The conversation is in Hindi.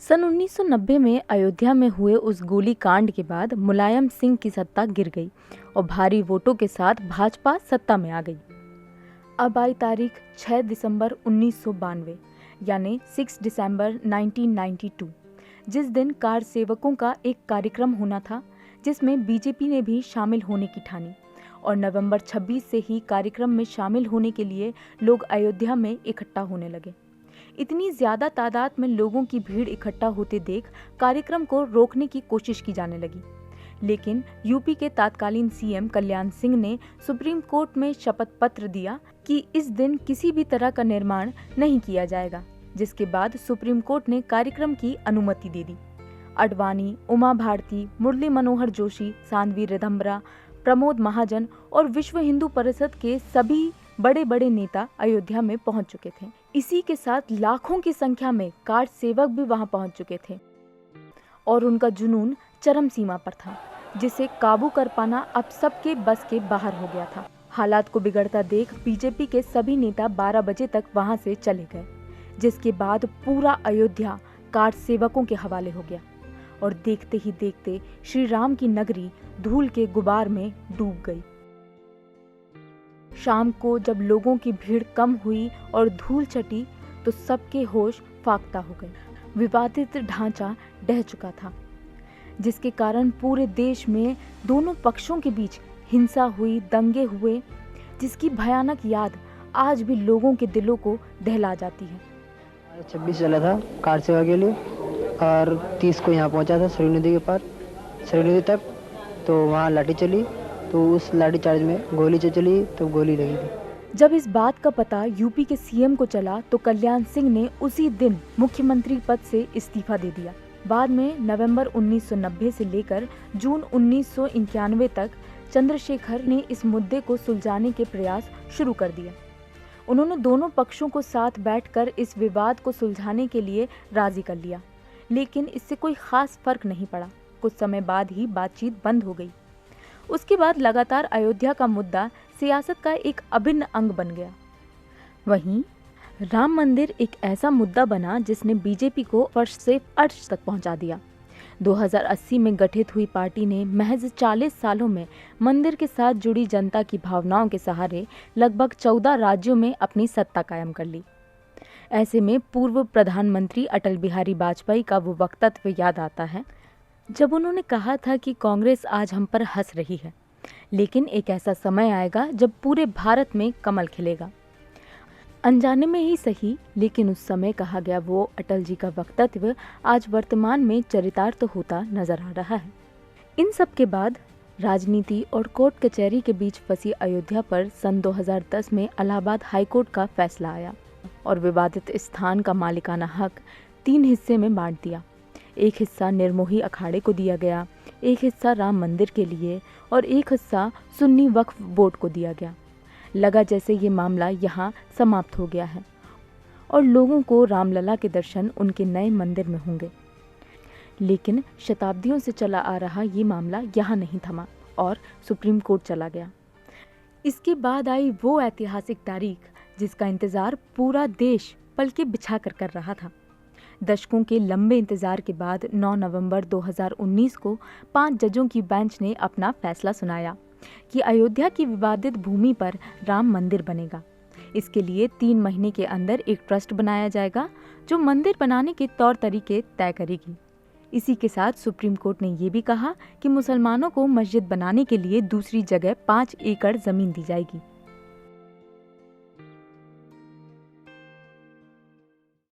सन 1990 में अयोध्या में हुए उस गोलीकांड के बाद मुलायम सिंह की सत्ता गिर गई और भारी वोटों के साथ भाजपा सत्ता में आ गई। अब आई तारीख 6 दिसंबर 1992 यानी 6 दिसंबर 1992, जिस दिन कार सेवकों का एक कार्यक्रम होना था जिसमें बीजेपी ने भी शामिल होने की ठानी और नवंबर 26 से ही कार्यक्रम में शामिल होने के लिए लोग अयोध्या में इकट्ठा होने लगे। इतनी ज्यादा तादाद में लोगों की भीड़ इकट्ठा होते देख कार्यक्रम को रोकने की कोशिश की जाने लगी, लेकिन यूपी के तत्कालीन सीएम कल्याण सिंह ने सुप्रीम कोर्ट में शपथ पत्र दिया कि इस दिन किसी भी तरह का निर्माण नहीं किया जाएगा, जिसके बाद सुप्रीम कोर्ट ने कार्यक्रम की अनुमति दे दी। अडवाणी, उमा भारती, मुरली मनोहर जोशी, साध्वी रिधम्बरा, प्रमोद महाजन और विश्व हिंदू परिषद के सभी बड़े बड़े नेता अयोध्या में पहुंच चुके थे। इसी के साथ लाखों की संख्या में कार सेवक भी वहां पहुंच चुके थे और उनका जुनून चरम सीमा पर था, जिसे काबू कर पाना अब सबके बस के बाहर हो गया था। हालात को बिगड़ता देख बीजेपी के सभी नेता 12 बजे तक वहां से चले गए, जिसके बाद पूरा अयोध्या कार सेवकों के हवाले हो गया और देखते ही देखते श्री राम की नगरी धूल के गुबार में डूब गई। शाम को जब लोगों की भीड़ कम हुई और धूल छटी तो सबके होश फाख्ता हो गए। विवादित ढांचा ढह चुका था, जिसके कारण पूरे देश में दोनों पक्षों के बीच हिंसा हुई, दंगे हुए, जिसकी भयानक याद आज भी लोगों के दिलों को दहला जाती है। 26 चला था कार सेवा के लिए और 30 को यहाँ पहुँचा था सरयू नदी के पार, सरयू नदी तक। तो वहाँ लाठी चली, तो उस लाठी चार्ज में गोली चली तो गोली लगी थी। जब इस बात का पता यूपी के सीएम को चला तो कल्याण सिंह ने उसी दिन मुख्यमंत्री पद से इस्तीफा दे दिया। बाद में नवंबर 1990 से लेकर जून 1991 तक चंद्रशेखर ने इस मुद्दे को सुलझाने के प्रयास शुरू कर दिए। उन्होंने दोनों पक्षों को साथ बैठकर इस विवाद को सुलझाने के लिए राजी कर लिया, लेकिन इससे कोई खास फर्क नहीं पड़ा। कुछ समय बाद ही बातचीत बंद हो गई। उसके बाद लगातार अयोध्या का मुद्दा सियासत का एक अभिन्न अंग बन गया। वहीं राम मंदिर एक ऐसा मुद्दा बना जिसने बीजेपी को फर्श से अर्श तक पहुंचा दिया। 2080 में गठित हुई पार्टी ने महज 40 सालों में मंदिर के साथ जुड़ी जनता की भावनाओं के सहारे लगभग 14 राज्यों में अपनी सत्ता कायम कर ली। ऐसे में पूर्व प्रधानमंत्री अटल बिहारी वाजपेयी का वो वक्तव्य याद आता है जब उन्होंने कहा था कि कांग्रेस आज हम पर हंस रही है, लेकिन एक ऐसा समय आएगा जब पूरे भारत में कमल खिलेगा। अनजाने में ही सही, लेकिन उस समय कहा गया वो अटल जी का वक्तव्य आज वर्तमान में चरितार्थ होता नजर आ रहा है। इन सब के बाद राजनीति और कोर्ट कचहरी के बीच फंसी अयोध्या पर सन 2010 में इलाहाबाद हाईकोर्ट का फैसला आया और विवादित स्थान का मालिकाना हक 3 हिस्से में बांट दिया। एक हिस्सा निर्मोही अखाड़े को दिया गया, एक हिस्सा राम मंदिर के लिए और एक हिस्सा सुन्नी वक्फ बोर्ड को दिया गया। लगा जैसे ये मामला यहाँ समाप्त हो गया है और लोगों को रामलला के दर्शन उनके नए मंदिर में होंगे। लेकिन शताब्दियों से चला आ रहा ये मामला यहाँ नहीं थमा और सुप्रीम कोर्ट चला गया। इसके बाद आई वो ऐतिहासिक तारीख जिसका इंतजार पूरा देश पलके बिछा कर रहा था। दशकों के लंबे इंतजार के बाद 9 नवंबर 2019 को 5 जजों की बेंच ने अपना फैसला सुनाया कि अयोध्या की विवादित भूमि पर राम मंदिर बनेगा। इसके लिए 3 महीने के अंदर एक ट्रस्ट बनाया जाएगा जो मंदिर बनाने के तौर तरीके तय करेगी। इसी के साथ सुप्रीम कोर्ट ने ये भी कहा कि मुसलमानों को मस्जिद बनाने के लिए दूसरी जगह 5 एकड़ जमीन दी जाएगी।